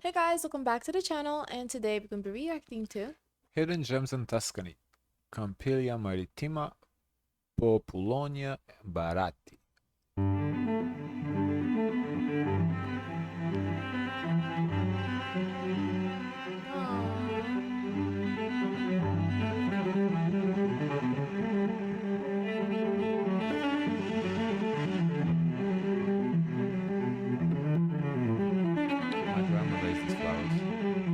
Hey guys, welcome back to the channel, and today we're going to be reacting to Hidden gems in Tuscany. Campiglia Marittima, Populonia Baratti. My grandma raised these flowers.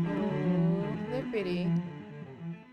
Oh, they're pretty.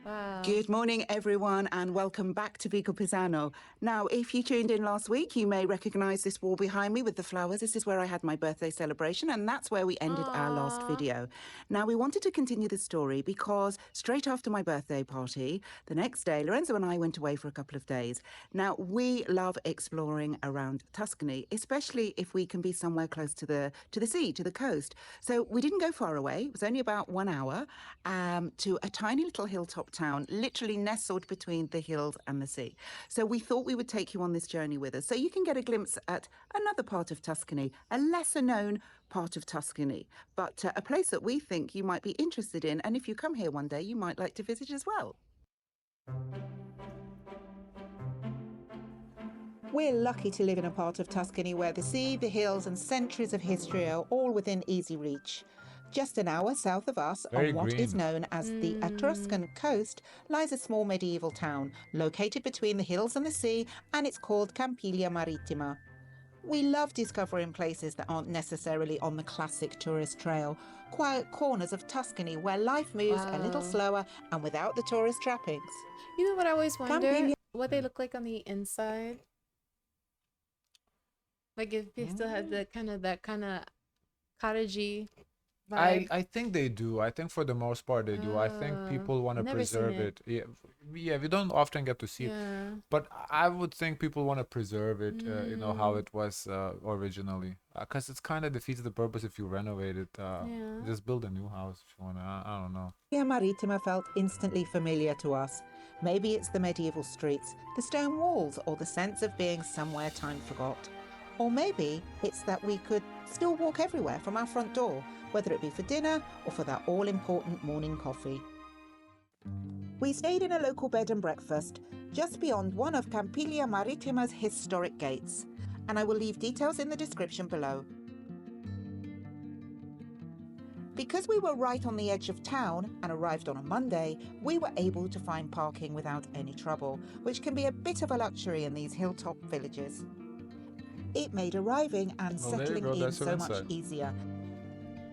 Wow. Good morning, everyone, and welcome back to Vico Pisano. Now, if you tuned in last week, you may recognize this wall behind me with the flowers. This is where I had my birthday celebration, and that's where we ended our last video. Now, we wanted to continue the story because straight after my birthday party, the next day, Lorenzo and I went away for a couple of days. Now, we love exploring around Tuscany, especially if we can be somewhere close to the sea, to the coast. So we didn't go far away. It was only about 1 hour to a tiny little hilltop town, literally nestled between the hills and the sea. So we thought we would take you on this journey with us so you can get a glimpse at another part of Tuscany, a lesser known part of Tuscany, but a place that we think you might be interested in, and if you come here one day, you might like to visit as well. We're lucky to live in a part of Tuscany where the sea, the hills and centuries of history are all within easy reach. Just an hour south of us, Very on what is green. known as the Etruscan coast, lies a small medieval town located between the hills and the sea, and it's called Campiglia Marittima. We love discovering places that aren't necessarily on the classic tourist trail, quiet corners of Tuscany where life moves a little slower and without the tourist trappings. You know what I always wonder? Campiglia- What they look like on the inside? Like if they still have that kind of cottagey vibe. I think they do. I think for the most part they do. I think people want to never seen preserve it. it. Yeah, we don't often get to see it. Yeah. But I would think people want to preserve it, how it was originally. Because it's kind of defeats the purpose if you renovate it. Just build a new house if you want to. I don't know. Marittima felt instantly familiar to us. Maybe it's the medieval streets, the stone walls, or the sense of being somewhere time forgot. Or maybe it's that we could still walk everywhere from our front door, whether it be for dinner or for that all-important morning coffee. We stayed in a local bed and breakfast just beyond one of Campiglia Marittima's historic gates, and I will leave details in the description below. Because we were right on the edge of town and arrived on a Monday, we were able to find parking without any trouble, which can be a bit of a luxury in these hilltop villages. It made arriving and settling in so much easier.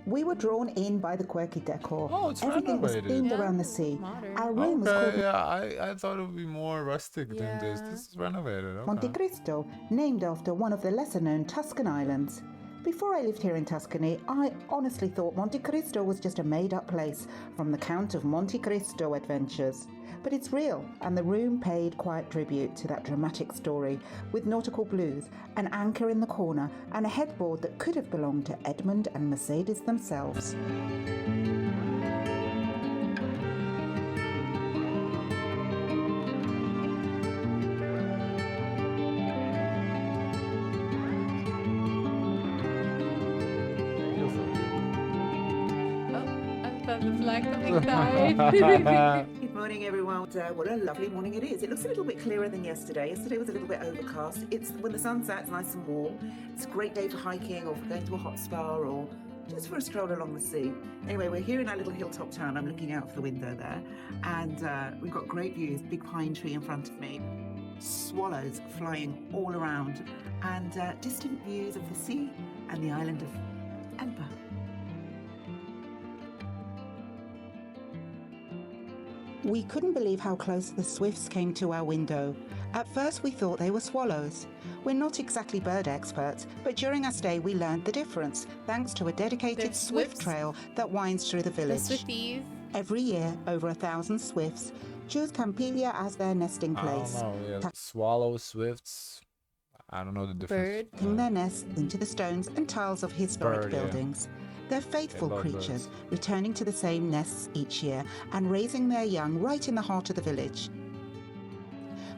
We were drawn in by the quirky decor. Oh, it's Everything was renovated. themed around the sea. Modern. Our room was called I thought it would be more rustic than this. Yeah. This is renovated. Okay. Monte Cristo, named after one of the lesser-known Tuscan islands. Before I lived here in Tuscany, I honestly thought Monte Cristo was just a made-up place from the Count of Monte Cristo adventures. But it's real, and the room paid quiet tribute to that dramatic story, with nautical blues, an anchor in the corner, and a headboard that could have belonged to Edmund and Mercedes themselves. The flag coming down. Good morning, everyone. What a lovely morning it is. It looks a little bit clearer than yesterday. Yesterday was a little bit overcast. It's when the sun sets nice and warm. It's a great day for hiking or for going to a hot spa or just for a stroll along the sea. Anyway, we're here in our little hilltop town. I'm looking out of the window there, and we've got great views. Big pine tree in front of me, swallows flying all around, and distant views of the sea and the island of Elba. We couldn't believe how close the swifts came to our window. At first we thought they were swallows. We're not exactly bird experts, but during our stay we learned the difference thanks to a dedicated They're swift swifts? trail that winds through the The village. Swifties. Every year, over 1,000 swifts choose Campiglia as their nesting I place, don't know. Yeah. Swallows, swifts. I don't know the difference. Bird. tucking their nests into the stones and tiles of historic Bird, yeah. buildings. They're faithful love creatures, birds. returning to the same nests each year and raising their young right in the heart of the village.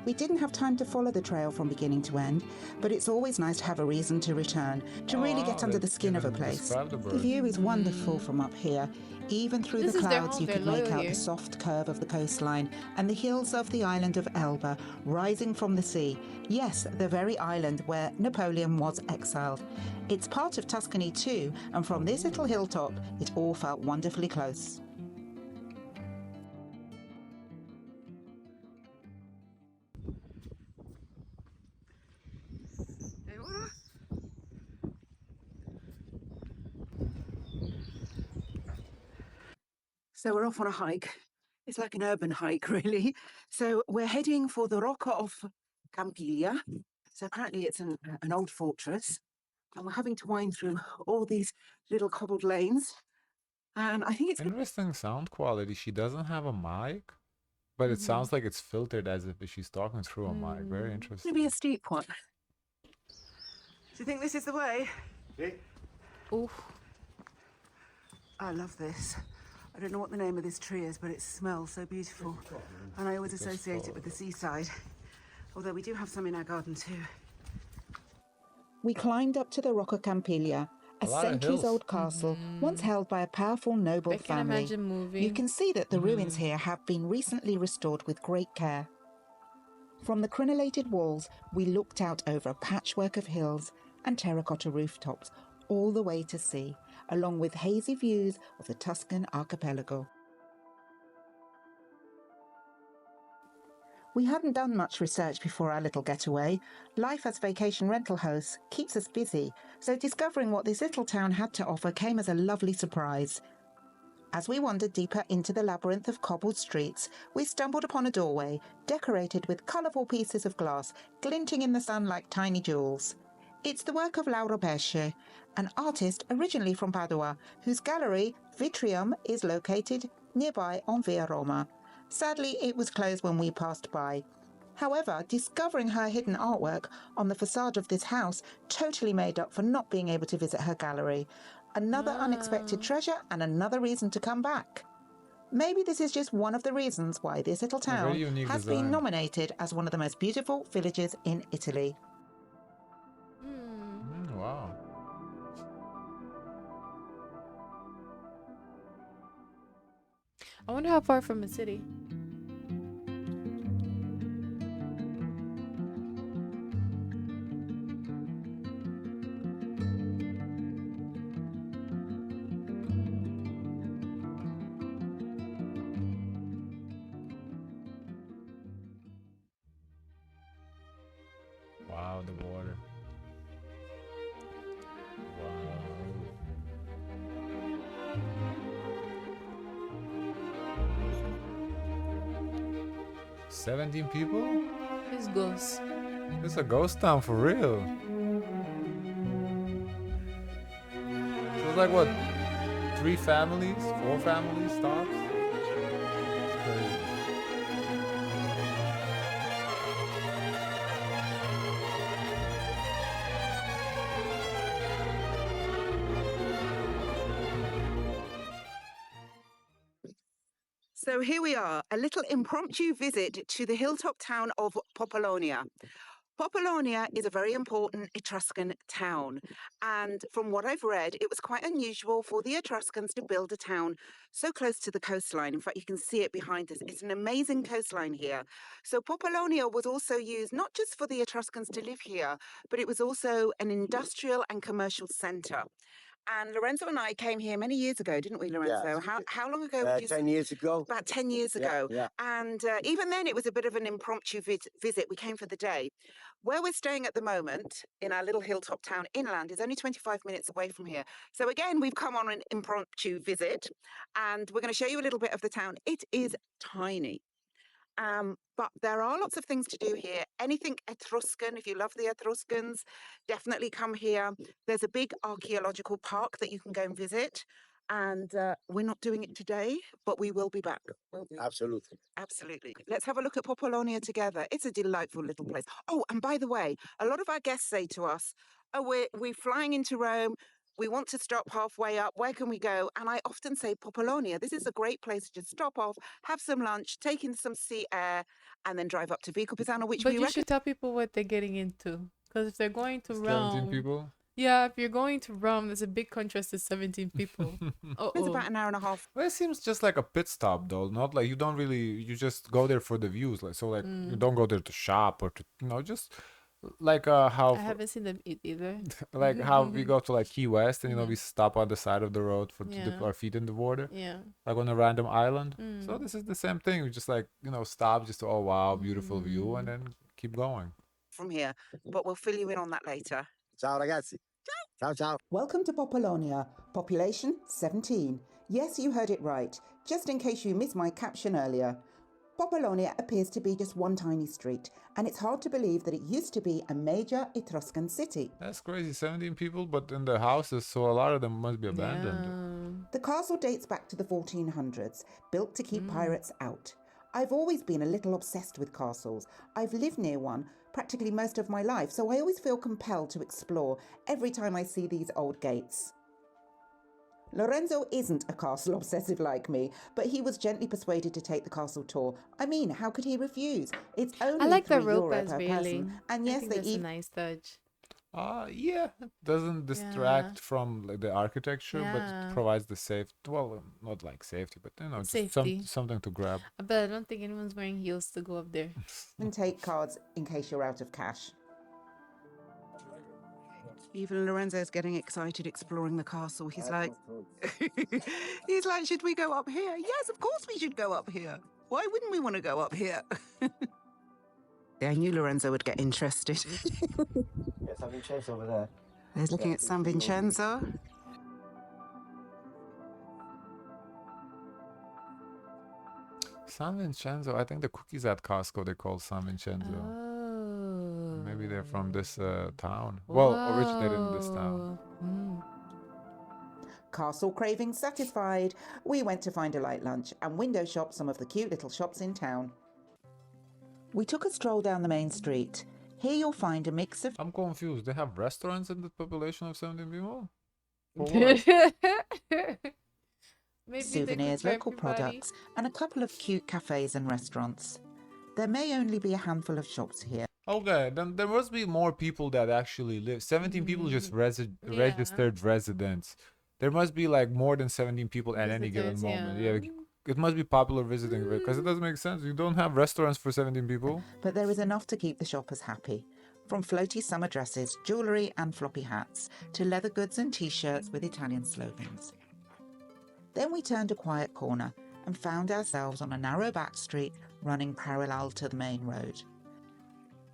We didn't have time to follow the trail from beginning to end, but it's always nice to have a reason to return, to really get under the skin of a place. The view is wonderful from up here. Even through the clouds, you could make out the soft curve of the coastline and the hills of the island of Elba rising from the sea. Yes, the very island where Napoleon was exiled. It's part of Tuscany too, and from this little hilltop, it all felt wonderfully close. So we're off on a hike. It's like an urban hike, really. So we're heading for the Rocca of Campiglia. So apparently it's an old fortress. And we're having to wind through all these little cobbled lanes. And I think it's... Interesting sound quality. She doesn't have a mic, but it sounds like it's filtered as if she's talking through a mic. Very interesting. It's going to be a steep one. Do you think this is the way? Yeah. Oof. I love this. I don't know what the name of this tree is, but it smells so beautiful. And I always associate it with the seaside. Although we do have some in our garden too. We climbed up to the Rocca Campiglia, a centuries-old castle once held by a powerful noble family. You can see that the ruins here have been recently restored with great care. From the crenellated walls, we looked out over a patchwork of hills and terracotta rooftops all the way to sea, along with hazy views of the Tuscan archipelago. We hadn't done much research before our little getaway. Life as vacation rental hosts keeps us busy, so discovering what this little town had to offer came as a lovely surprise. As we wandered deeper into the labyrinth of cobbled streets, we stumbled upon a doorway decorated with colourful pieces of glass glinting in the sun like tiny jewels. It's the work of Laura Pesce, an artist originally from Padua, whose gallery, Vitrium, is located nearby on Via Roma. Sadly, it was closed when we passed by. However, discovering her hidden artwork on the facade of this house totally made up for not being able to visit her gallery. Another unexpected treasure and another reason to come back. Maybe this is just one of the reasons why this little town has been nominated as one of the most beautiful villages in Italy. Wow. I wonder how far from a city. Wow, the water. Wow. 17 people? It's ghosts. It's a ghost town for real. So it's like what? 3 families? 4 families stops? It's crazy. So here we are, a little impromptu visit to the hilltop town of Populonia. Populonia is a very important Etruscan town, and from what I've read, it was quite unusual for the Etruscans to build a town so close to the coastline. In fact, you can see it behind us. It's an amazing coastline here. So Populonia was also used not just for the Etruscans to live here, but it was also an industrial and commercial centre. And Lorenzo and I came here many years ago, didn't we, Lorenzo? Yeah. How long ago? 10 years ago. About 10 years ago. Yeah. And even then, it was a bit of an impromptu visit. We came for the day. Where we're staying at the moment, in our little hilltop town inland, is only 25 minutes away from here. So again, we've come on an impromptu visit, and we're going to show you a little bit of the town. It is tiny. But there are lots of things to do here. Anything Etruscan, if you love the Etruscans, definitely come here. There's a big archaeological park that you can go and visit. And we're not doing it today, but we will be back. Absolutely. Absolutely. Let's have a look at Populonia together. It's a delightful little place. Oh, and by the way, a lot of our guests say to us, oh, we're flying into Rome. We want to stop halfway up. Where can we go? And I often say Populonia. This is a great place to just stop off, have some lunch, take in some sea air, and then drive up to Vico Pisano, which But we you reckon. should tell people what they're getting into. Because if they're going to 17 Rome, people. yeah, if you're going to Rome, there's a big contrast to 17 people. It's about an hour and a half. Well, it seems just like a pit stop, though. Not like you don't really. You just go there for the views. Like so, like you don't go there to shop or to just like how I haven't seen them eat either. like how we go to like Key West and we stop on the side of the road to dip Yeah. our feet in the water. Yeah. Like on a random island. So this is the same thing. We just like stop just to, oh wow, beautiful view, and then keep going. From here, but we'll fill you in on that later. Ciao ragazzi. Ciao ciao. Welcome to Populonia. Population 17. Yes, you heard it right. Just in case you missed my caption earlier. Populonia appears to be just one tiny street, and it's hard to believe that it used to be a major Etruscan city. That's crazy. 17 people, but in the houses, so a lot of them must be abandoned. The castle dates back to the 1400s, built to keep pirates out. I've always been a little obsessed with castles. I've lived near one practically most of my life, so I always feel compelled to explore every time I see these old gates. Lorenzo isn't a castle obsessive like me, but he was gently persuaded to take the castle tour. I mean, how could he refuse? It's only I like the €3 rope per railing. person, and I yes, think they that's a even nice touch. Yeah, it doesn't distract from like the architecture, but it provides the safe. Well, not like safety, but just Safety. something to grab. But I don't think anyone's wearing heels to go up there. and take cards in case you're out of cash. Even Lorenzo's getting excited exploring the castle. He's like, should we go up here? Yes, of course we should go up here. Why wouldn't we want to go up here? I knew Lorenzo would get interested. Yes, San Vincenzo over there. He's looking at San Vincenzo. San Vincenzo. I think the cookies at Costco they call San Vincenzo. Oh. Maybe they're from this town. Well, originated in this town. Castle craving satisfied. We went to find a light lunch and window shop some of the cute little shops in town. We took a stroll down the main street. Here you'll find a mix of I'm confused. They have restaurants in the population of 17 people? For what? Maybe souvenirs, local products, and a couple of cute cafes and restaurants. There may only be a handful of shops here. Okay, then there must be more people that actually live. 17 people just registered residents. There must be like more than 17 people at any given moment. Yeah, it must be popular visiting because it doesn't make sense. You don't have restaurants for 17 people. But there is enough to keep the shoppers happy. From floaty summer dresses, jewellery and floppy hats, to leather goods and t-shirts with Italian slogans. Then we turned a quiet corner and found ourselves on a narrow back street running parallel to the main road.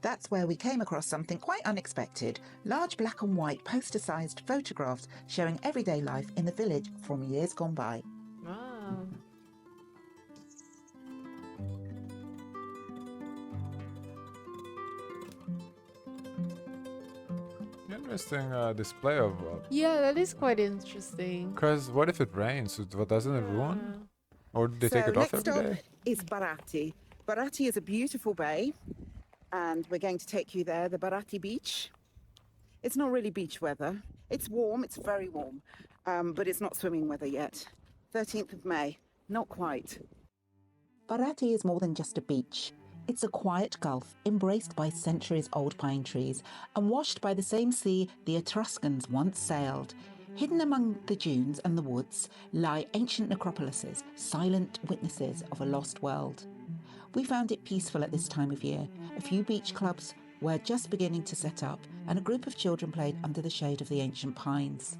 That's where we came across something quite unexpected. Large black and white poster-sized photographs showing everyday life in the village from years gone by. Wow. Interesting display of. Yeah, that is quite interesting. Because what if it rains? What doesn't it ruin? Or do they take it off every day? Next stop is Baratti. Baratti is a beautiful bay, and we're going to take you there, the Baratti beach. It's not really beach weather. It's warm, it's very warm, but it's not swimming weather yet. 13th of May, not quite. Baratti is more than just a beach. It's a quiet gulf embraced by centuries-old pine trees and washed by the same sea the Etruscans once sailed. Hidden among the dunes and the woods lie ancient necropolises, silent witnesses of a lost world. We found it peaceful at this time of year. A few beach clubs were just beginning to set up, and a group of children played under the shade of the ancient pines.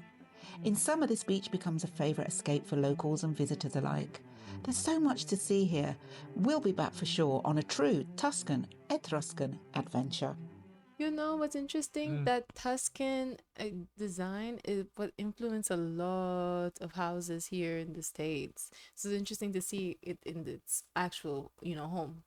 In summer, this beach becomes a favourite escape for locals and visitors alike. There's so much to see here. We'll be back for sure on a true Tuscan, Etruscan adventure. You know what's interesting? That Tuscan design is what influenced a lot of houses here in the States. So it's interesting to see it in its actual, home.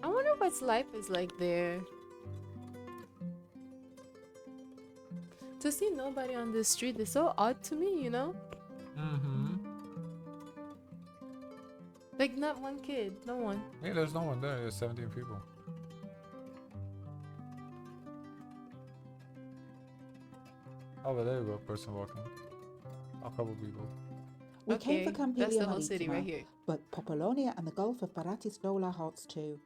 I wonder what life is like there. To see nobody on the street is so odd to me, Mm-hmm. Like not one kid, no one. Yeah, there's no one there. There's 17 people. Oh, but there you go. Person walking. A couple people. We came for Okay, that's Campiglia the whole city right Marittima, here. but Populonia and the Gulf of Baratti are hot too.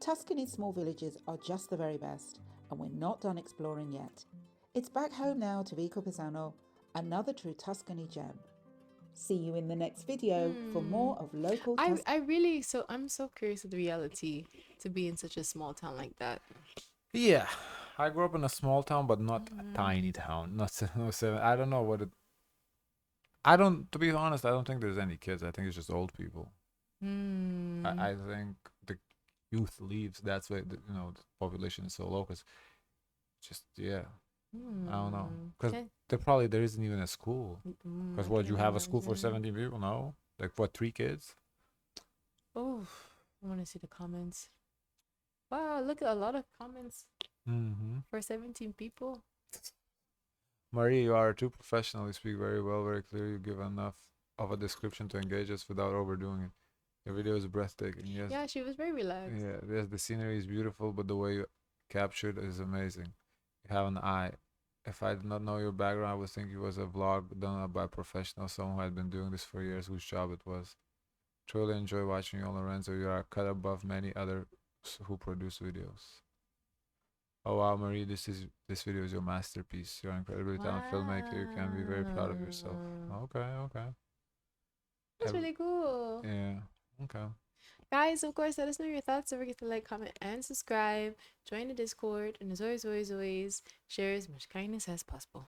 Tuscany's small villages are just the very best, and we're not done exploring yet. It's back home now to Vico Pisano, another true Tuscany gem. See you in the next video for more of local I'm so curious of the reality to be in such a small town like that. Yeah, I grew up in a small town, but not a tiny town. Not no seven. I don't know what it. I don't. To be honest, I don't think there's any kids. I think it's just old people. I think the youth leaves. That's why the population is so low. Cause just yeah, I don't know. Cause there isn't even a school. Cause what, you have a school for 17 people? No, like what, 3 kids? Oh, I want to see the comments. Wow, look at a lot of comments for 17 people. Marie, you are too professional. You speak very well, very clear. You give enough of a description to engage us without overdoing it. Your video is breathtaking. Yes. Yeah, she was very relaxed. Yeah, yes, the scenery is beautiful, but the way you captured is amazing. You have an eye. If I did not know your background, I would think it was a vlog done by a professional, someone who had been doing this for years, whose job it was. Truly enjoy watching you, Lorenzo. You are cut above many others who produce videos. Oh wow, Marie, this video is your masterpiece. You're an incredibly talented filmmaker. You can be very proud of yourself. Okay. That's really cool. Yeah. Okay. Guys, of course, let us know your thoughts. Don't forget to like, comment, and subscribe. Join the Discord. And as always, share as much kindness as possible.